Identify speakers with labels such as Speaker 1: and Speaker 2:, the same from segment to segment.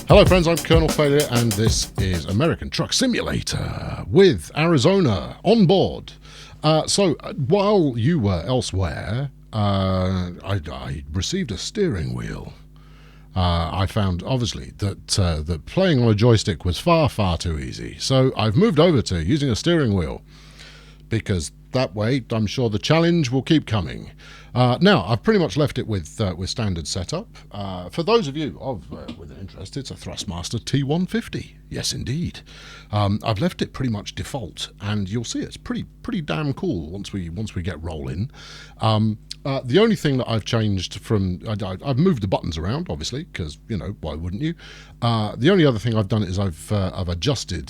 Speaker 1: Hello friends, I'm Colonel Failure and this is American Truck Simulator with Arizona on board. So while you were elsewhere, I received a steering wheel. I found obviously that playing on a joystick was far too easy. So I've moved over to using a steering wheel because that way I'm sure the challenge will keep coming. Now, I've pretty much left it with standard setup. For those of you with an interest, it's a Thrustmaster T150. Yes, indeed. I've left it pretty much default, and you'll see it's pretty damn cool once we get rolling. The only thing that I've changed from I've moved the buttons around, obviously, because you know why wouldn't you? The only other thing I've done is I've adjusted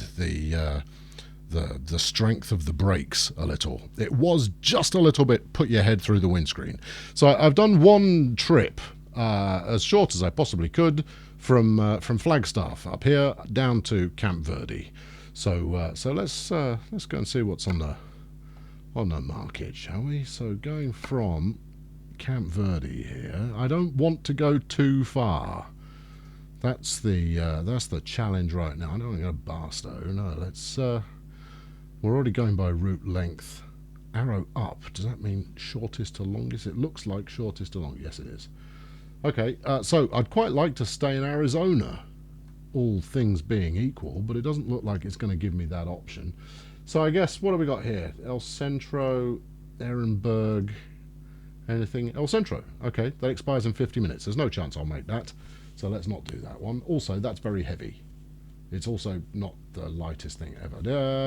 Speaker 1: the strength of the brakes a little. It was just a little bit put your head through the windscreen. So I've done one trip, as short as I possibly could, from Flagstaff up here down to Camp Verde. So let's go and see what's on the market, shall we? So going from Camp Verde here, I don't want to go too far. That's the challenge right now. I don't want to go to Barstow. No, let's. We're already going by route length. Arrow up. Does that mean shortest to longest? It looks like shortest to longest. Yes, it is. Okay, so I'd quite like to stay in Arizona, all things being equal, but it doesn't look like it's going to give me that option. So I guess, what have we got here? El Centro, Ehrenberg, anything? El Centro. Okay, that expires in 50 minutes. There's no chance I'll make that, so let's not do that one. Also, that's very heavy. It's also not the lightest thing ever.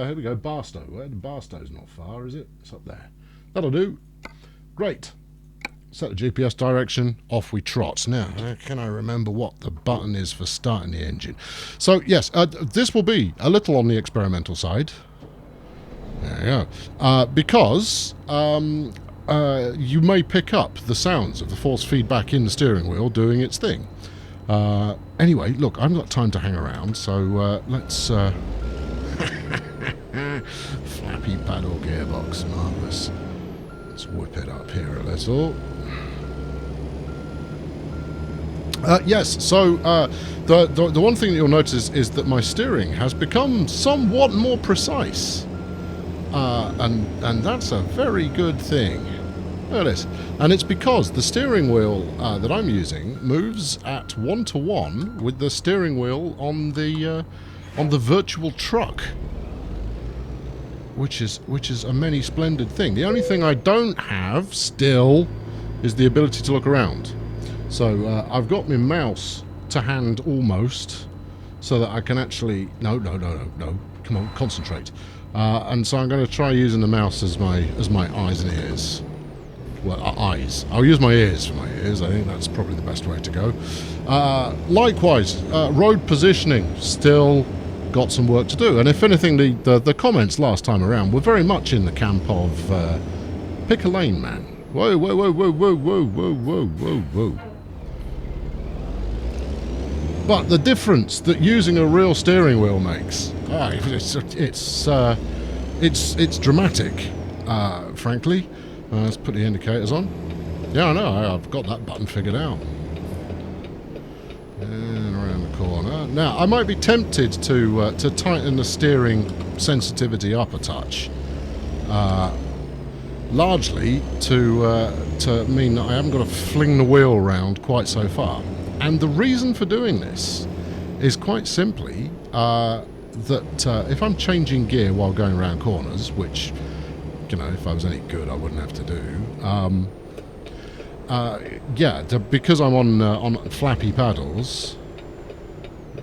Speaker 1: Here we go, Barstow. Barstow's not far, is it? It's up there. That'll do. Great. Set the GPS direction. Off we trot. Now, can I remember what the button is for starting the engine? So, yes, this will be a little on the experimental side. There you go. Because you may pick up the sounds of the force feedback in the steering wheel doing its thing. Anyway, look, I haven't got time to hang around, so let's... Flappy paddle gearbox, marvellous. Let's whip it up here a little. Yes, so the one thing that you'll notice is that my steering has become somewhat more precise. And that's a very good thing. Look at this. And it's because the steering wheel that I'm using moves at 1-to-1 with the steering wheel on the virtual truck, which is a many splendid thing. The only thing I don't have still is the ability to look around. So I've got my mouse to hand almost, so that I can actually no. Come on, concentrate. And so I'm going to try using the mouse as my eyes and ears. Well, eyes. I'll use my ears for my ears. I think that's probably the best way to go. Likewise, road positioning, still got some work to do. And if anything, the comments last time around were very much in the camp of pick a lane, man. Whoa. But the difference that using a real steering wheel makes, it's dramatic, frankly. Let's put the indicators on. Yeah, I know, I've got that button figured out. And around the corner. Now, I might be tempted to tighten the steering sensitivity up a touch. Largely to mean that I haven't got to fling the wheel around quite so far. And the reason for doing this is quite simply that if I'm changing gear while going around corners, which... you know, if I was any good, I wouldn't have to do. Because I'm on flappy paddles.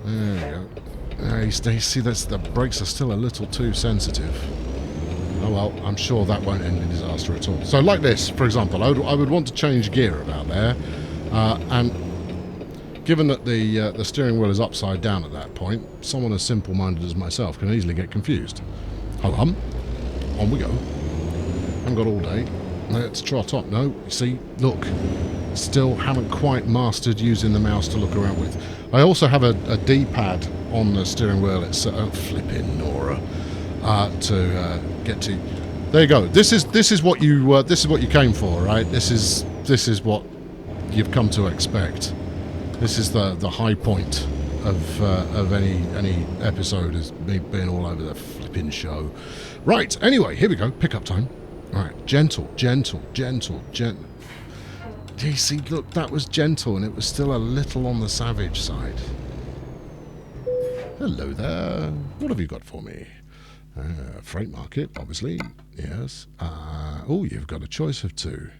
Speaker 1: There we go. You see, the brakes are still a little too sensitive. Oh well, I'm sure that won't end in disaster at all. So, like this, for example, I would want to change gear about there, and given that the steering wheel is upside down at that point, someone as simple-minded as myself can easily get confused. On we go. I've got all day. Let's trot up. No, you see, look, still haven't quite mastered using the mouse to look around with. I also have a D-pad on the steering wheel. It's flipping Nora to get to. There you go. This is what you came for, right? This is what you've come to expect. This is the high point of any episode is me being all over the flipping show. Right, anyway, here we go. Pickup time. Alright, gentle. You see, look, that was gentle, and it was still a little on the savage side. Hello there. What have you got for me? Freight market, obviously. Yes. Oh, you've got a choice of two.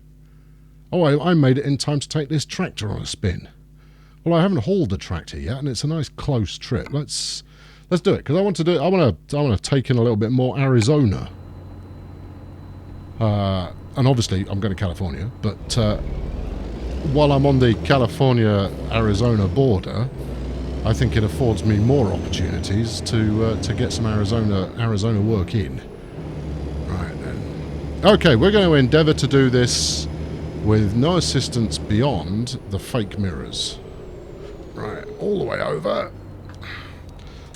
Speaker 1: Oh, I made it in time to take this tractor on a spin. Well, I haven't hauled the tractor yet, and it's a nice close trip. Let's do it, because I want to take in a little bit more Arizona. And obviously, I'm going to California, but while I'm on the California-Arizona border, I think it affords me more opportunities to get some Arizona work in. Right then. Okay, we're going to endeavour to do this with no assistance beyond the fake mirrors. Right, all the way over.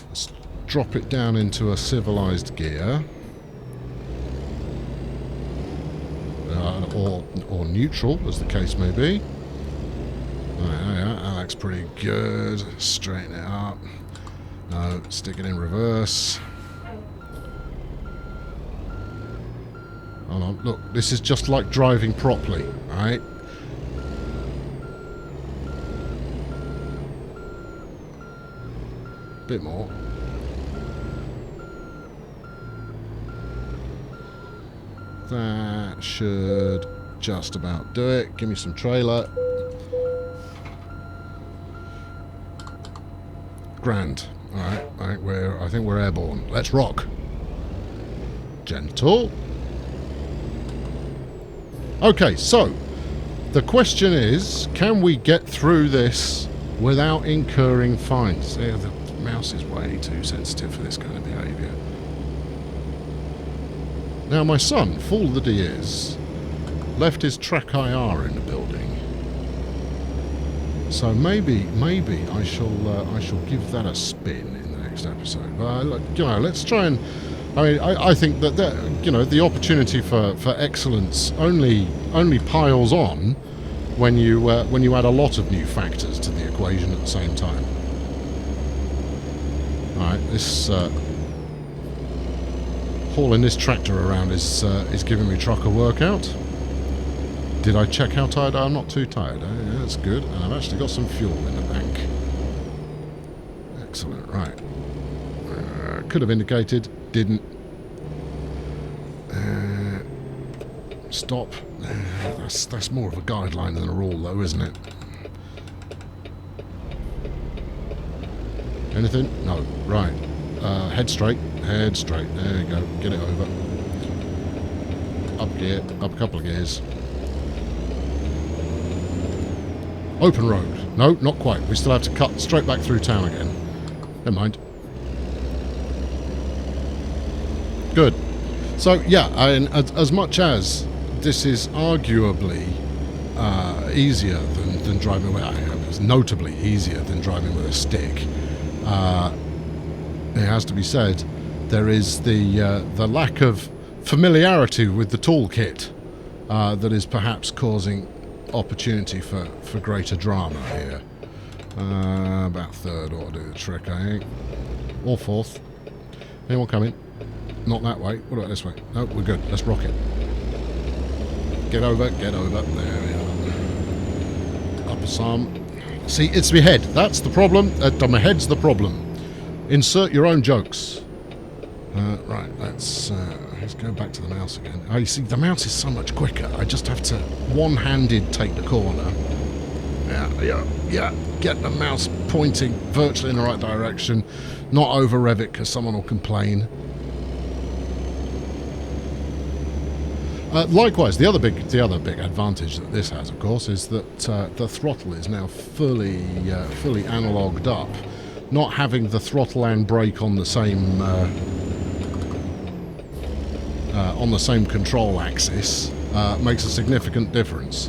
Speaker 1: Let's drop it down into a civilized gear. Or neutral, as the case may be. Right, that looks pretty good. Straighten it up. No, stick it in reverse. Hold on, look, this is just like driving properly, alright? Bit more. That should just about do it. Give me some trailer. Grand. Alright, I think we're airborne. Let's rock. Gentle. Okay, so the question is, can we get through this without incurring fines? The mouse is way too sensitive for this kind of behaviour. Now my son, fool that he is, left his track IR in the building. So maybe I shall give that a spin in the next episode. But let's try and. I think that the opportunity for excellence only piles on when you add a lot of new factors to the equation at the same time. All right, this hauling this tractor around is giving me trucker workout. Did I check how tired I am? I'm not too tired. Yeah, that's good. And I've actually got some fuel in the bank. Excellent. Right. Could have indicated. Didn't. Stop. That's more of a guideline than a rule, though, isn't it? Anything? No. Right. Head straight. Head straight. There you go. Get it over. Up gear. Up a couple of gears. Open road. No, not quite. We still have to cut straight back through town again. Never mind. Good. So, yeah, as much as this is arguably easier than driving with... It's notably easier than driving with a stick. It has to be said, there is the lack of familiarity with the toolkit that is perhaps causing opportunity for greater drama here. About third ought to do the trick, I think. Or fourth. Anyone coming? Not that way. What about this way? No, we're good. Let's rock it. Get over, get over. There we are. Up some. See, it's my head. That's the problem. My head's the problem. Insert your own jokes. Right, let's go back to the mouse again. Oh, you see, the mouse is so much quicker. I just have to one-handed take the corner. Yeah. Get the mouse pointing virtually in the right direction. Not over-rev it because someone will complain. Likewise, the other big advantage that this has, of course, is that the throttle is now fully analogued up. Not having the throttle and brake on the same control axis makes a significant difference.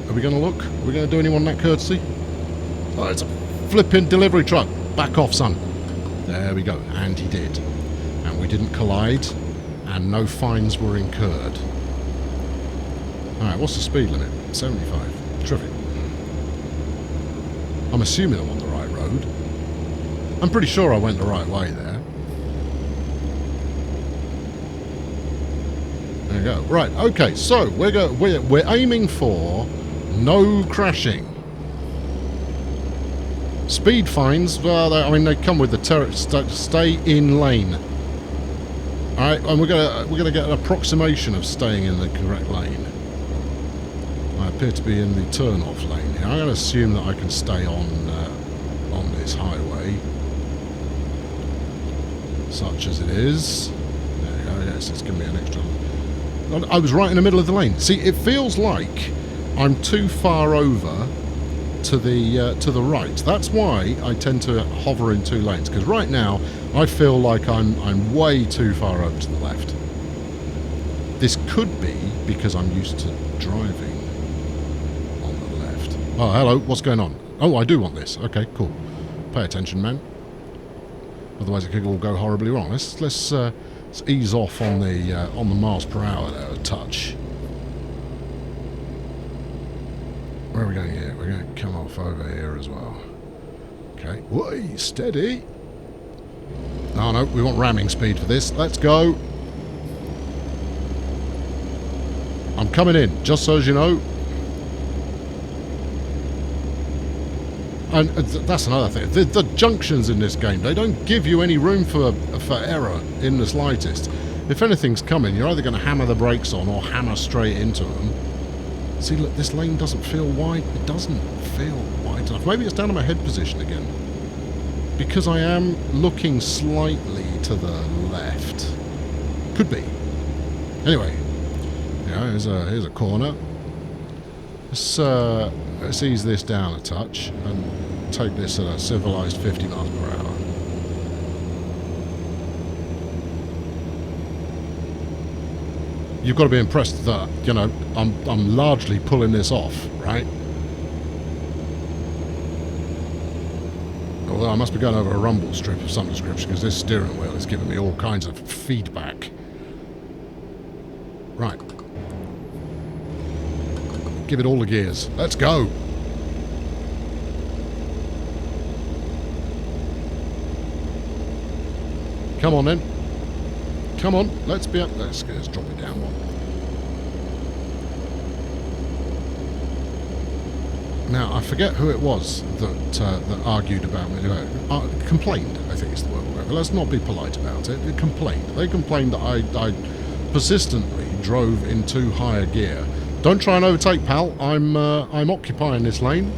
Speaker 1: Are we going to look? Are we going to do anyone that courtesy? Oh, it's a flipping delivery truck. Back off, son. There we go. And he did. And we didn't collide. And no fines were incurred. Alright, what's the speed limit? 75. Terrific. I'm assuming I'm on the right road. I'm pretty sure I went the right way there. There you go. Right, okay, so we're aiming for no crashing. Speed fines, well, they come with the stay in lane. Alright, and we're gonna get an approximation of staying in the correct lane. I appear to be in the turn-off lane here. I'm gonna assume that I can stay on this highway, such as it is. There you go. Yes, it's giving me an extra. I was right in the middle of the lane. See, it feels like I'm too far over to the right. That's why I tend to hover in two lanes, because right now I feel like I'm way too far over to the left. This could be because I'm used to driving on the left. Oh, hello, what's going on? Oh, I do want this. Okay, cool. Pay attention, man. Otherwise it could all go horribly wrong. Let's ease off on the miles per hour there a touch. Where are we going here? We're going to come off over here as well. Okay. Whey, steady. Oh no, we want ramming speed for this. Let's go. I'm coming in, just so as you know. And that's another thing. The junctions in this game, they don't give you any room for error in the slightest. If anything's coming, you're either going to hammer the brakes on or hammer straight into them. See, look, this lane doesn't feel wide. It doesn't feel wide enough. Maybe it's down to my head position again. Because I am looking slightly to the left. Could be. Anyway. Yeah, here's a corner. Let's ease this down a touch and take this at a civilized 50 miles per hour. You've got to be impressed that, you know, I'm largely pulling this off, right? Although I must be going over a rumble strip of some description, because this steering wheel is giving me all kinds of feedback. Right. Give it all the gears. Let's go! Come on then. Come on, let's be up. Let's drop it down one. Now, I forget who it was that argued about me. Complained, I think is the word. But let's not be polite about it. They complained. They complained that I persistently drove in too high a gear. Don't try and overtake, pal. I'm occupying this lane.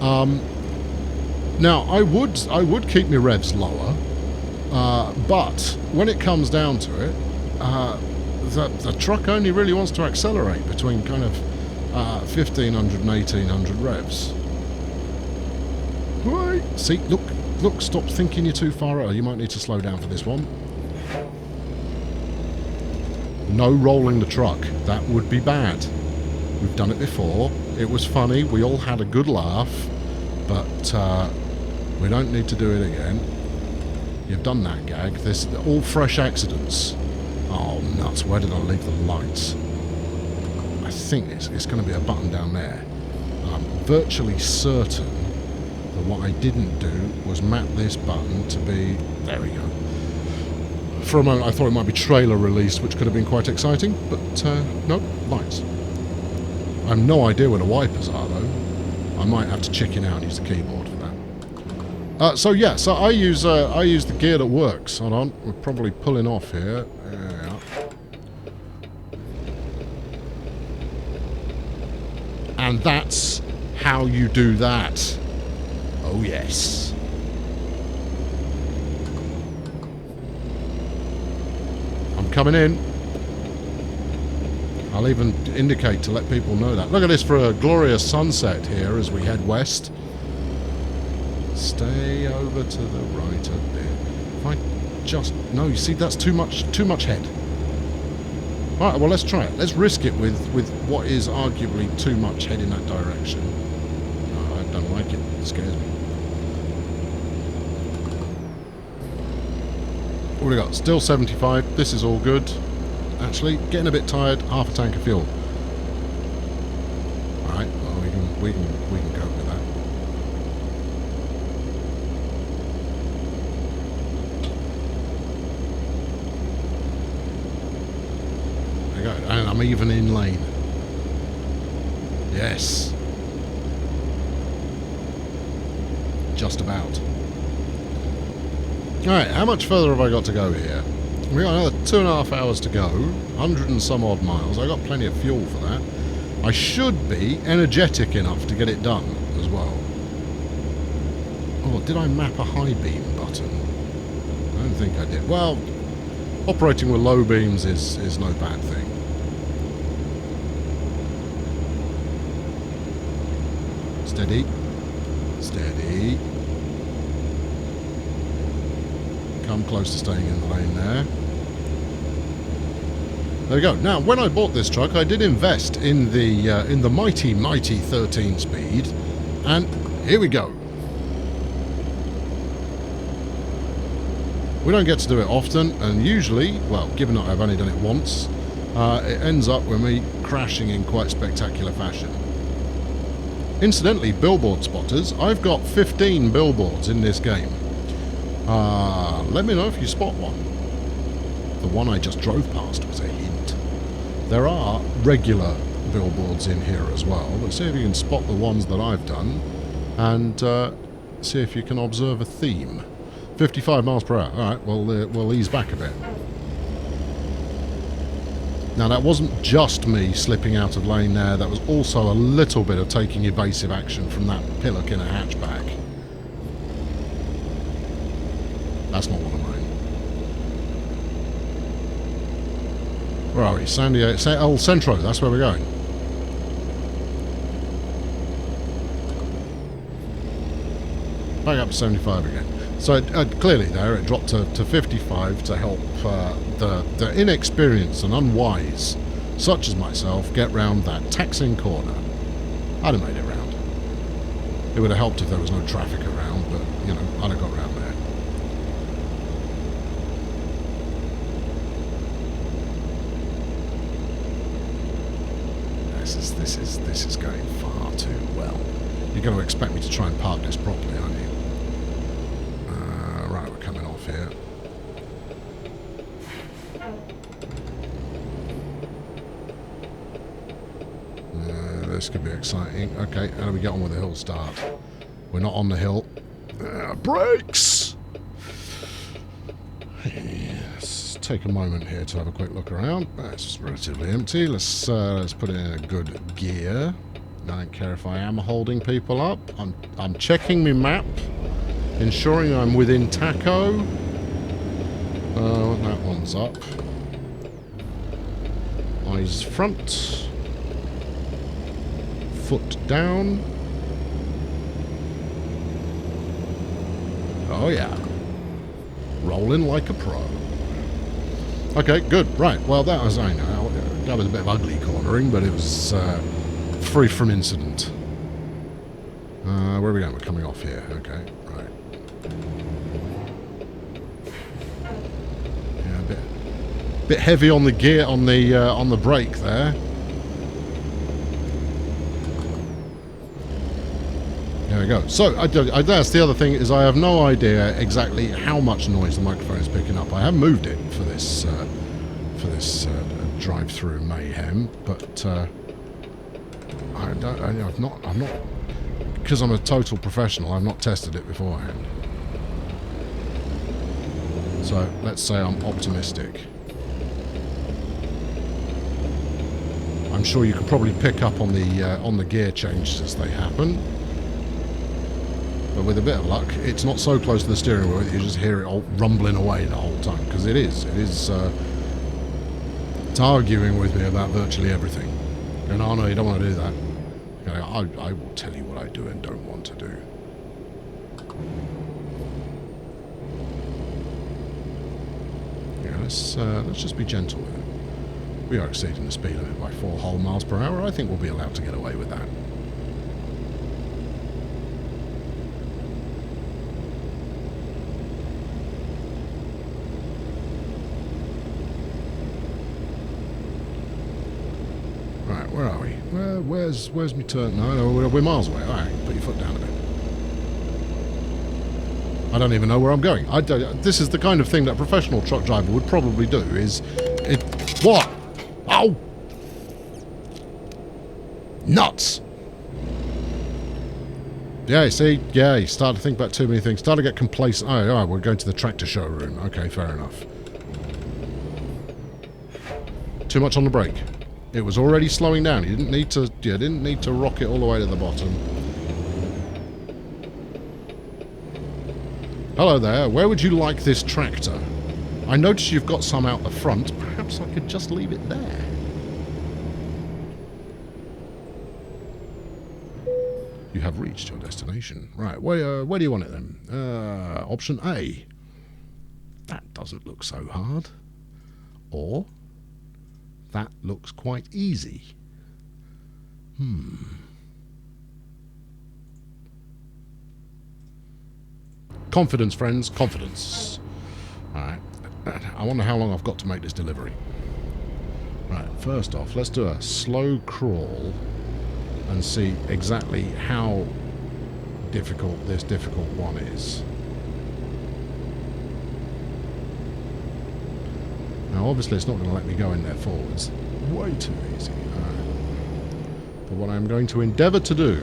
Speaker 1: Now, I would keep my revs lower. But when it comes down to it, the truck only really wants to accelerate between kind of 1500 and 1800 revs. Right. See, look, stop thinking you're too far out. You might need to slow down for this one. No rolling the truck. That would be bad. We've done it before. It was funny. We all had a good laugh. But we don't need to do it again. You've done that gag. There's all fresh accidents. Oh, nuts. Where did I leave the lights? I think it's going to be a button down there. I'm virtually certain that what I didn't do was map this button to be... There we go. For a moment I thought it might be trailer release, which could have been quite exciting, but no, lights. I have no idea where the wipers are, though. I might have to chicken out and use the keyboard for that. So I use the gear that works. Hold on, we're probably pulling off here. Yeah. And that's how you do that. Oh yes. I'm coming in. I'll even indicate to let people know that. Look at this for a glorious sunset here as we head west. Stay over to the right a bit. If I just... No, you see, that's too much head. Alright, well, let's try it. Let's risk it with what is arguably too much head in that direction. No, I don't like it. It scares me. What do we got? Still 75. This is all good. Actually, getting a bit tired. Half a tank of fuel. Alright, well, we can cope with we go. And I'm even in lane. Yes. Just about. Alright, how much further have I got to go here? We got another 2.5 hours to go. 100 and some odd miles. I got plenty of fuel for that. I should be energetic enough to get it done as well. Oh, did I map a high beam button? I don't think I did. Well, operating with low beams is no bad thing. Steady. Steady. Come close to staying in the lane there. There we go. Now, when I bought this truck, I did invest in the mighty 13 speed, and here we go. We don't get to do it often, and usually, well, given that I've only done it once, it ends up with me crashing in quite spectacular fashion. Incidentally, billboard spotters, I've got 15 billboards in this game. Let me know if you spot one. The one I just drove past was a hint. There are regular billboards in here as well, but see if you can spot the ones that I've done, and see if you can observe a theme. 55 miles per hour. Alright, well, we'll ease back a bit. Now, that wasn't just me slipping out of lane there, that was also a little bit of taking evasive action from that pillock in a hatchback. That's not one of mine. Where are we? San Diego, El Centro, that's where we're going. Back up to 75 again. So clearly there, it dropped to 55 to help the inexperienced and unwise, such as myself, get round that taxing corner. I'd have made it round. It would have helped if there was no traffic around, but, you know, I'd have got round there. This is going far too well. You're going to expect me to try and park this properly, aren't you? Right, we're coming off here. This could be exciting. Okay, how do we get on with the hill start? We're not on the hill. Brakes! Let's take a moment here to have a quick look around. It's relatively empty. Let's put it in a good gear. I don't care if I am holding people up. I'm checking my map, ensuring I'm within tacho. That one's up. Eyes front. Foot down. Oh yeah. Rolling like a pro. Okay, good. Right. Well, that was, I know, that was a bit of ugly cornering, but it was free from incident. Where are we going? We're coming off here. Okay, right. Yeah, a bit heavy on the gear, on the brake there. There we go. So, that's the other thing, is I have no idea exactly how much noise the microphone is picking up. I have moved it for this drive-through mayhem, but I'm not, because I'm a total professional, I've not tested it beforehand. So, let's say I'm optimistic. I'm sure you could probably pick up on the gear changes as they happen. But with a bit of luck, it's not so close to the steering wheel that you just hear it all rumbling away the whole time, because it is it's arguing with me about virtually everything. And oh no, you don't want to do that. You know, I will tell you what I do and don't want to do. Yeah, let's just be gentle with it. We are exceeding the speed limit by 4 whole miles per hour. I think we'll be allowed to get away with that. Where are we? Where's my turn? No, we're miles away. Alright, put your foot down a bit. I don't even know where I'm going. This is the kind of thing that a professional truck driver would probably do, is... What? Oh! Nuts! Yeah, see? Yeah, you start to think about too many things. Start to get complacent. Oh, we're going to the tractor showroom. Okay, fair enough. Too much on the brake. It was already slowing down. You didn't need to rock it all the way to the bottom. Hello there. Where would you like this tractor? I notice you've got some out the front. Perhaps I could just leave it there. You have reached your destination. Right, where do you want it then? Option A. That doesn't look so hard. Or, that looks quite easy. Confidence, friends, confidence. Alright, I wonder how long I've got to make this delivery. Right, first off, let's do a slow crawl and see exactly how difficult this difficult one is. Now, obviously, it's not going to let me go in there forwards. Way too easy. But what I'm going to endeavour to do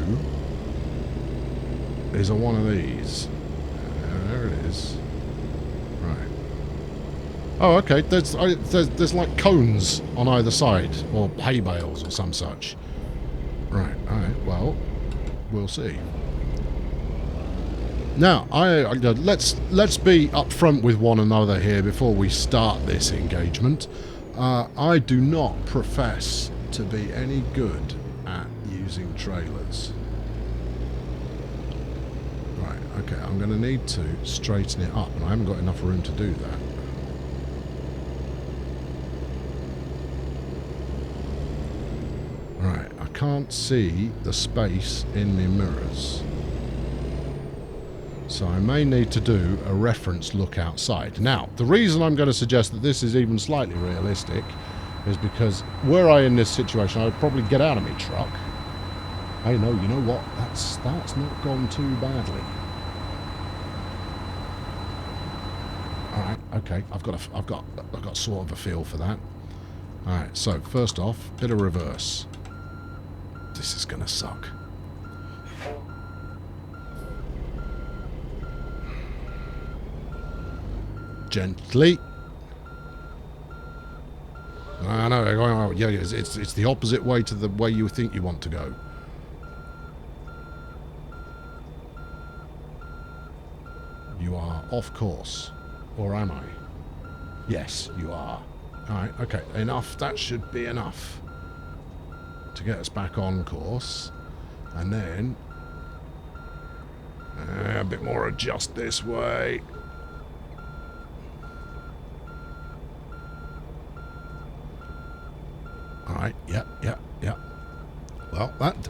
Speaker 1: is a one of these. There it is. Right. Oh, okay. There's like cones on either side, or hay bales or some such. Right, alright, well, we'll see. Now, let's be upfront with one another here before we start this engagement. I do not profess to be any good at using trailers. Right, okay, I'm going to need to straighten it up, and I haven't got enough room to do that. Right, I can't see the space in the mirrors. So I may need to do a reference look outside. Now, the reason I'm going to suggest that this is even slightly realistic is because were I in this situation, I'd probably get out of my truck. Hey, no, you know what? That's not gone too badly. All right, okay, I've got sort of a feel for that. All right, so first off, bit of reverse. This is going to suck. Gently. I know, yeah, it's the opposite way to the way you think you want to go. You are off course. Or am I? Yes, you are. Alright, okay, enough. That should be enough to get us back on course. And then a bit more adjust this way. Alright, yeah. Well, that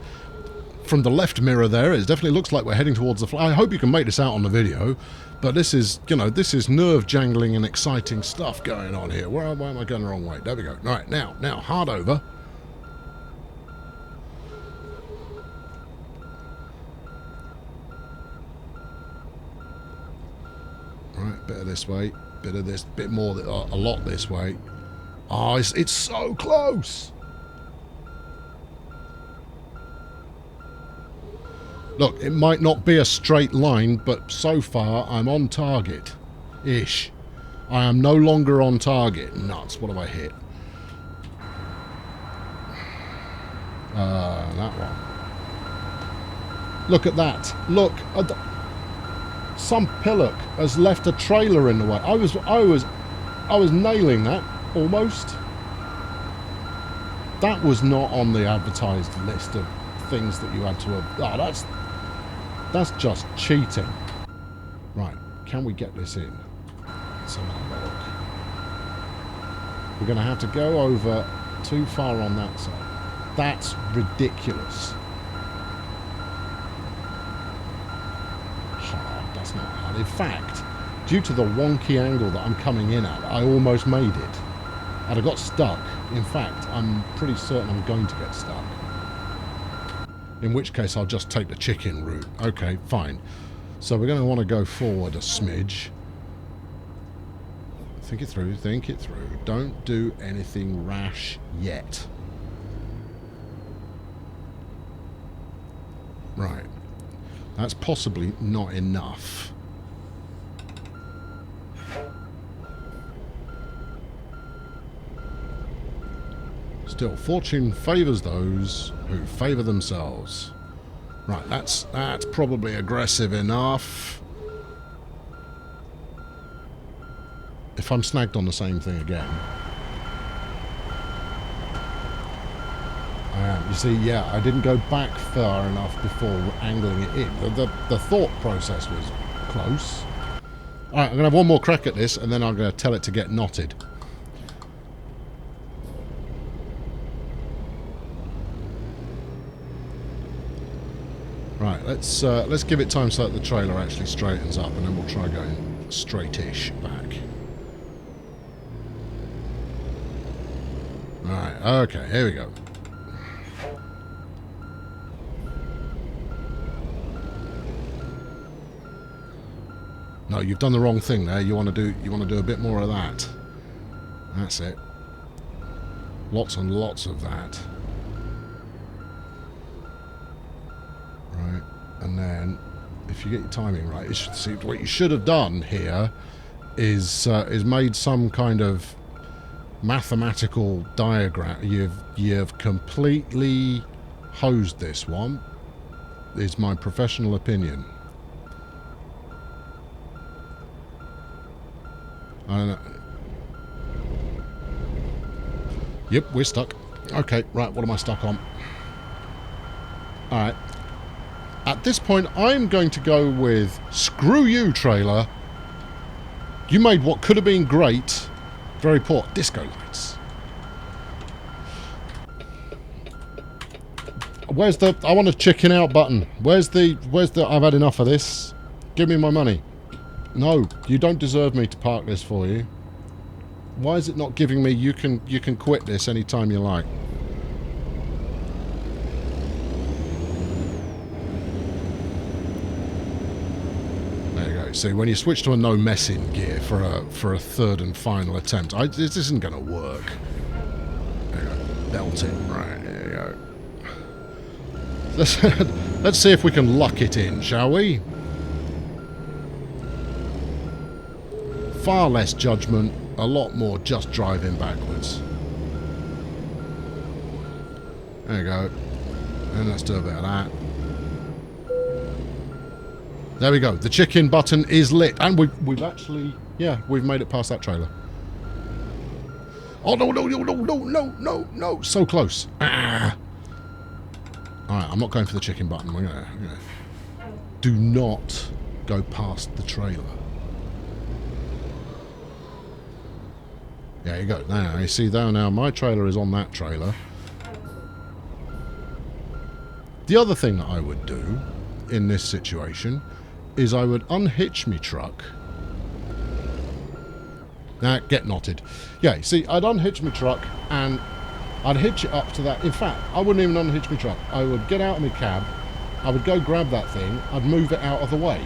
Speaker 1: from the left mirror there, it definitely looks like we're heading towards the I hope you can make this out on the video, but this is, this is nerve-jangling and exciting stuff going on here. Why am I going the wrong way? There we go. Right, now, hard over. Right, bit of this way, bit of this, bit more, a lot this way. Oh, it's so close! Look, it might not be a straight line, but so far I'm on target-ish. I am no longer on target. Nuts, what have I hit? That one. Look at that. Look. Some pillock has left a trailer in the way. I was nailing that, almost. That was not on the advertised list of things that you had to... Oh, that's just cheating. Right, can we get this in? Let's have a look. We're going to have to go over too far on that side. That's ridiculous. Hard, that's not hard. In fact, due to the wonky angle that I'm coming in at, I almost made it. And I got stuck. In fact, I'm pretty certain I'm going to get stuck. In which case, I'll just take the chicken route. Okay, fine. So we're going to want to go forward a smidge. Think it through, think it through. Don't do anything rash yet. Right. That's possibly not enough. Still, fortune favours those who favour themselves. Right, that's probably aggressive enough. If I'm snagged on the same thing again. I am. You see, yeah, I didn't go back far enough before angling it in. The thought process was close. Alright, I'm going to have one more crack at this, and then I'm going to tell it to get knotted. Right, let's give it time so that the trailer actually straightens up, and then we'll try going straight-ish back. Right, okay, here we go. No, you've done the wrong thing there. You want to do a bit more of that. That's it. Lots and lots of that. Right, and then if you get your timing right, see what you should have done here is made some kind of mathematical diagram. You've completely hosed this one. Is my professional opinion. Yep, we're stuck. Okay, right, what am I stuck on? Alright. At this point, I'm going to go with screw you, trailer. You made what could have been great very poor. Disco lights. Where's the... I want a chicken out button. Where's the... I've had enough of this. Give me my money. No, you don't deserve me to park this for you. Why is it not giving me... You can quit this anytime you like. There you go. See, when you switch to a no messing gear for a third and final attempt, this isn't going to work. There you go. Belt it. Right, there you go. Let's see if we can luck it in, shall we? Far less judgment, a lot more just driving backwards. There you go. And let's do a bit of that. There we go. The chicken button is lit. And we've actually... Yeah, we've made it past that trailer. Oh, no, no, no, no, no, no, no, no. So close. Ah. Alright, I'm not going for the chicken button. We're gonna... Do not go past the trailer. There you go. Now, you see there now, my trailer is on that trailer. The other thing that I would do in this situation is I would unhitch me truck. Now, get knotted. Yeah, see, I'd unhitch my truck and I'd hitch it up to that. In fact, I wouldn't even unhitch my truck. I would get out of my cab, I would go grab that thing, I'd move it out of the way.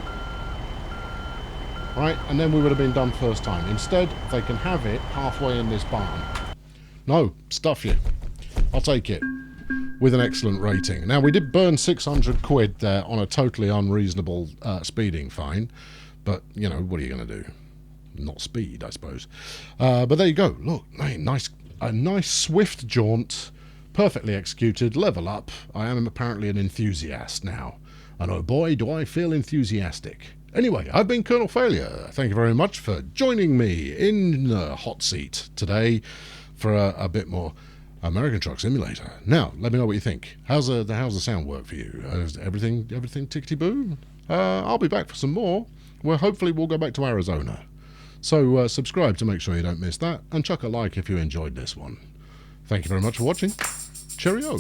Speaker 1: Right, and then we would have been done first time. Instead, they can have it halfway in this barn. No, stuff you. I'll take it. With an excellent rating. Now, we did burn 600 quid there on a totally unreasonable speeding fine. But, you know, what are you going to do? Not speed, I suppose. But there you go. Look, a nice swift jaunt. Perfectly executed. Level up. I am apparently an enthusiast now. And oh boy, do I feel enthusiastic. Anyway, I've been Colonel Failure. Thank you very much for joining me in the hot seat today for a bit more American Truck Simulator. Now, let me know what you think. How's the sound work for you? Is everything tickety-boo? I'll be back for some more, where hopefully we'll go back to Arizona. So subscribe to make sure you don't miss that, and chuck a like if you enjoyed this one. Thank you very much for watching. Cheerio.